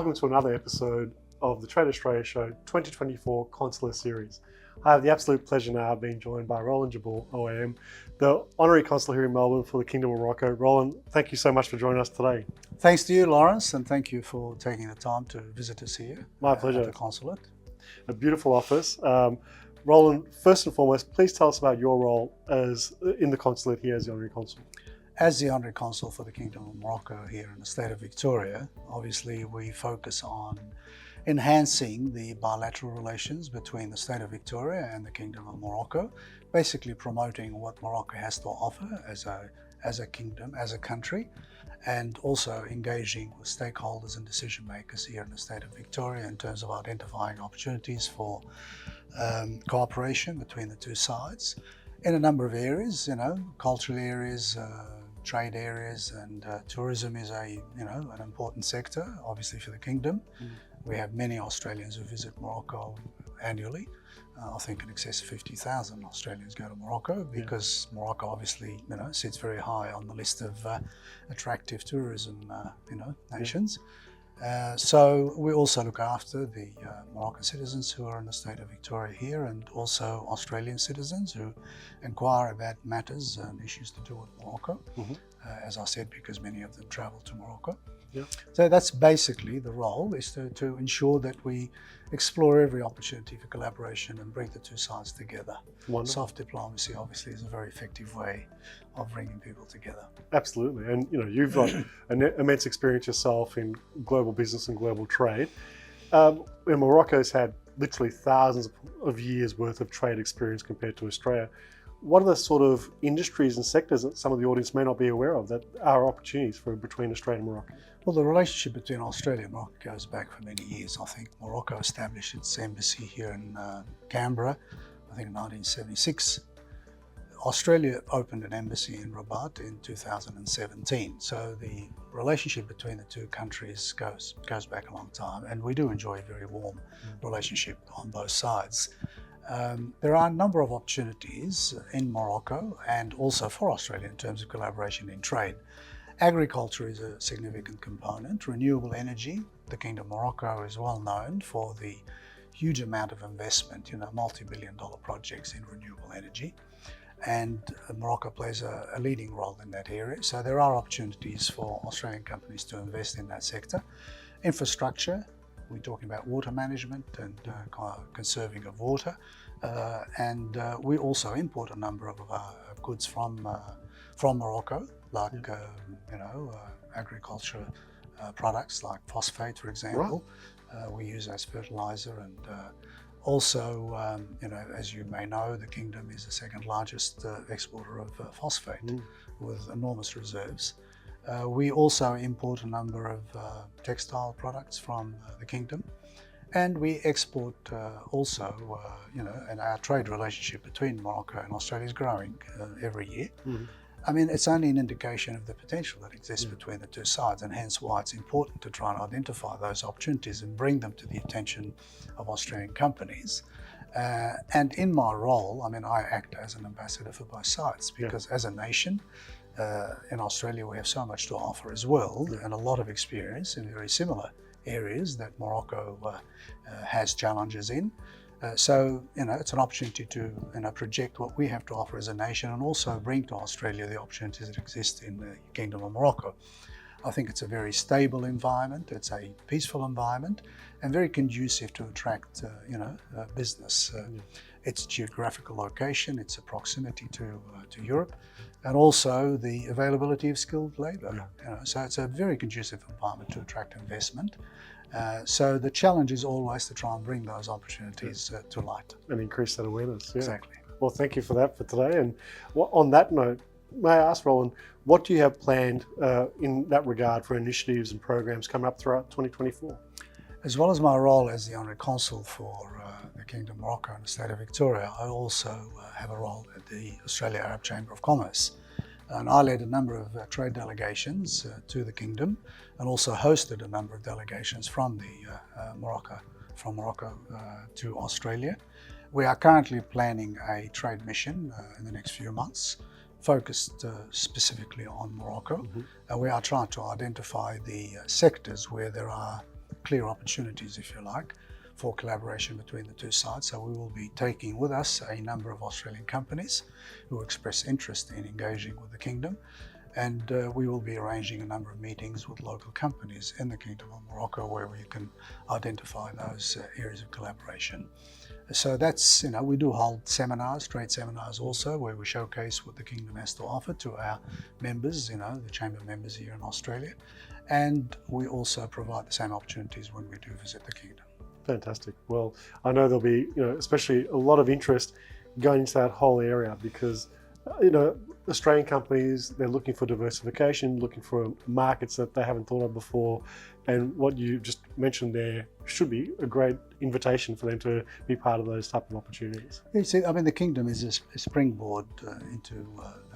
Welcome to another episode of the Trade Australia Show 2024 Consulate Series. I have the absolute pleasure now of being joined by Roland Jabor, OAM, the Honorary Consul here in Melbourne for the Kingdom of Morocco. Roland, thank you so much for joining us today. Thanks to you, Lawrence, and thank you for taking the time to visit us here. My pleasure. At the Consulate. A beautiful office. Roland, first and foremost, please tell us about your role in the Consulate here as the Honorary Consul. As the Honorary Consul for the Kingdom of Morocco here in the state of Victoria, obviously we focus on enhancing the bilateral relations between the state of Victoria and the Kingdom of Morocco, basically promoting what Morocco has to offer as a kingdom, as a country, and also engaging with stakeholders and decision makers here in the state of Victoria in terms of identifying opportunities for cooperation between the two sides in a number of areas, cultural areas, trade areas, and tourism is an important sector, obviously, for the kingdom. We have many Australians who visit Morocco annually. I think in excess of 50,000 Australians go to Morocco because Morocco obviously, sits very high on the list of attractive tourism, nations. So we also look after the Moroccan citizens who are in the state of Victoria here, and also Australian citizens who inquire about matters and issues to do with Morocco. As I said, because many of them travel to Morocco. Yeah. So that's basically the role, is to ensure that we explore every opportunity for collaboration and bring the two sides together. Wonderful. Soft diplomacy obviously is a very effective way of bringing people together. Absolutely, and you've got an immense experience yourself in global business and global trade. Morocco's had literally thousands of years worth of trade experience compared to Australia. What are the sort of industries and sectors that some of the audience may not be aware of that are opportunities between Australia and Morocco? Well, the relationship between Australia and Morocco goes back for many years. I think Morocco established its embassy here in Canberra, I think in 1976. Australia opened an embassy in Rabat in 2017. So the relationship between the two countries goes back a long time, and we do enjoy a very warm relationship on both sides. There are a number of opportunities in Morocco and also for Australia in terms of collaboration in trade. Agriculture is a significant component. Renewable energy, the Kingdom of Morocco is well known for the huge amount of investment, multi-billion-dollar projects in renewable energy. And Morocco plays a leading role in that area. So there are opportunities for Australian companies to invest in that sector. Infrastructure, we're talking about water management and conserving of water. And we also import a number of goods from Morocco, like agriculture products like phosphate, for example. Right. We use as fertilizer, and also, as you may know, the kingdom is the second largest exporter of phosphate with enormous reserves. We also import a number of textile products from the kingdom, and we export also, and our trade relationship between Morocco and Australia is growing every year. I mean, it's only an indication of the potential that exists between the two sides, and hence why it's important to try and identify those opportunities and bring them to the attention of Australian companies. And in my role, I act as an ambassador for both sides, because as a nation, in Australia we have so much to offer as well, and a lot of experience in very similar areas that Morocco has challenges in. So it's an opportunity to project what we have to offer as a nation, and also bring to Australia the opportunities that exist in the Kingdom of Morocco. I think it's a very stable environment, it's a peaceful environment, and very conducive to attract business. Its geographical location, its proximity to Europe, and also the availability of skilled labour. So it's a very conducive environment to attract investment. So the challenge is always to try and bring those opportunities to light. And increase that awareness. Yeah. Exactly. Well, thank you for that for today. And on that note, may I ask, Roland, what do you have planned in that regard for initiatives and programs coming up throughout 2024? As well as my role as the Honorary Consul for the Kingdom of Morocco and the state of Victoria, I also have a role at the Australia Arab Chamber of Commerce. And I led a number of trade delegations to the Kingdom, and also hosted a number of delegations from Morocco to Australia. We are currently planning a trade mission in the next few months, focused specifically on Morocco. And we are trying to identify the sectors where there are clear opportunities, if you like, for collaboration between the two sides. So we will be taking with us a number of Australian companies who express interest in engaging with the Kingdom, and we will be arranging a number of meetings with local companies in the Kingdom of Morocco where we can identify those areas of collaboration. So that's, we do hold seminars, trade seminars also, where we showcase what the Kingdom has to offer to our members, the Chamber members here in Australia. And we also provide the same opportunities when we do visit the Kingdom. Fantastic. Well, I know there'll be, especially a lot of interest going into that whole area because, Australian companies, they're looking for diversification, looking for markets that they haven't thought of before. And what you just mentioned there should be a great invitation for them to be part of those type of opportunities. You see, the Kingdom is a springboard into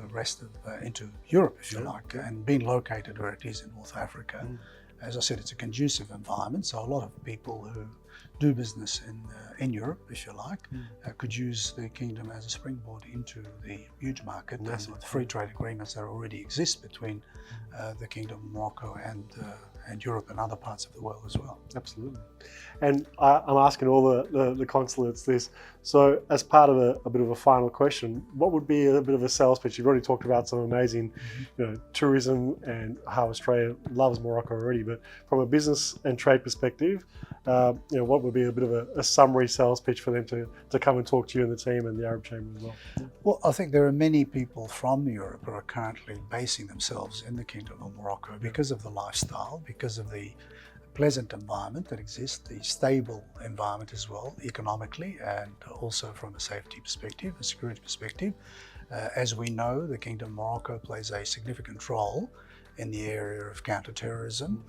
the rest of, into Europe, if you like, and being located where it is in North Africa. As I said, it's a conducive environment, so a lot of people who do business in Europe, if you like, could use the Kingdom as a springboard into the huge market and the free trade agreements that already exist between the Kingdom of Morocco and Europe and other parts of the world as well. Absolutely. And I'm asking all the consulates this. So as part of a bit of a final question, what would be a bit of a sales pitch? You've already talked about some amazing tourism and how Australia loves Morocco already, but from a business and trade perspective, what would be a bit of a summary sales pitch for them to come and talk to you and the team and the Arab Chamber as well? Well, I think there are many people from Europe who are currently basing themselves in the Kingdom of Morocco because of the lifestyle, because of the pleasant environment that exists, the stable environment as well, economically and also from a safety perspective, a security perspective. As we know, the Kingdom of Morocco plays a significant role in the area of counterterrorism.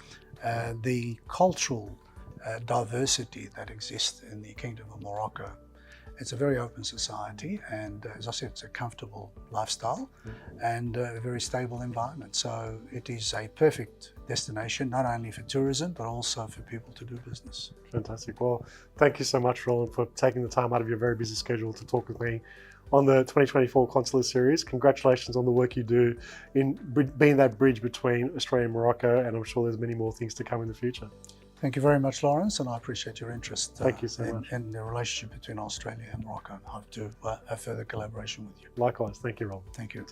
The cultural diversity that exists in the Kingdom of Morocco. It's a very open society, and as I said, it's a comfortable lifestyle and a very stable environment. So it is a perfect destination, not only for tourism, but also for people to do business. Fantastic. Well, thank you so much, Roland, for taking the time out of your very busy schedule to talk with me on the 2024 Consulate Series. Congratulations on the work you do in being that bridge between Australia and Morocco, and I'm sure there's many more things to come in the future. Thank you very much, Lawrence, and I appreciate your interest Thank you so much. in the relationship between Australia and Morocco. I hope to have further collaboration with you. Likewise. Thank you, Roland. Thank you.